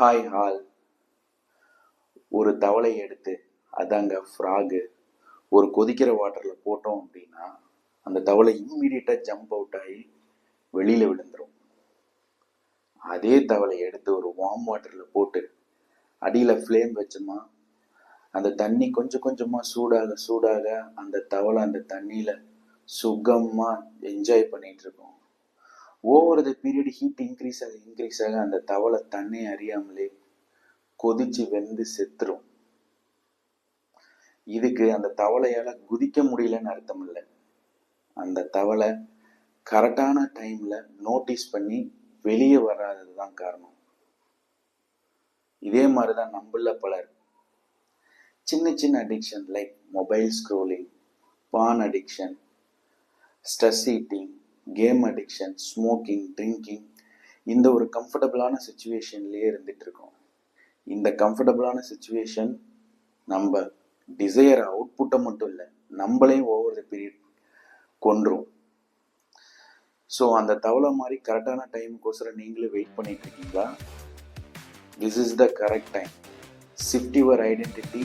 Hi hall. ஒரு தவளை எடுத்து, அதாங்க ஃப்ராகு, ஒரு கொதிக்கிற வாட்டரில் போட்டோம் அப்படின்னா அந்த தவளை இம்மீடியட்டாக ஜம்ப் அவுட் ஆகி வெளியில் விழுந்துடும். அதே தவளை எடுத்து ஒரு வார்ம் வாட்டரில் போட்டு அடியில் ஃப்ளேம் வச்சோமா, அந்த தண்ணி கொஞ்சம் கொஞ்சமாக சூடாக சூடாக அந்த தவளை அந்த தண்ணியில் சுகமாக என்ஜாய் பண்ணிட்டு இருக்கோம். Over the period heat increase ஆக அந்த தவளை தண்ணி அறியாமலே கொதிச்சு வெந்து செத்துரும். இதுக்கு அந்த தவளையால குதிக்க முடியலன்னு அர்த்தம் இல்லை. அந்த தவளை கரெக்டான டைம்ல நோட்டீஸ் பண்ணி வெளியே வராதது தான் காரணம். இதே மாதிரிதான் நம்மள பலர் சின்ன சின்ன addiction like mobile scrolling, paan addiction, stress eating, game addiction, smoking, drinking, இந்த ஒரு கம்ஃபர்டபுளான சுச்சுவேஷன்லயே இருந்துட்டு இருக்கோம். இந்த கம்ஃபர்டபுளான சுச்சுவேஷன் நம்ம டிசையர் அவுட்புட்டை மட்டும் இல்லை, நம்மளையும் ஓவர் த பீரியட் கொன்றும். ஸோ அந்த தவளை மாதிரி கரெக்டான டைமுக்கோசரம் நீங்களும் வெயிட் பண்ணிட்டு இருக்கீங்களா? This is the correct time. Shift your identity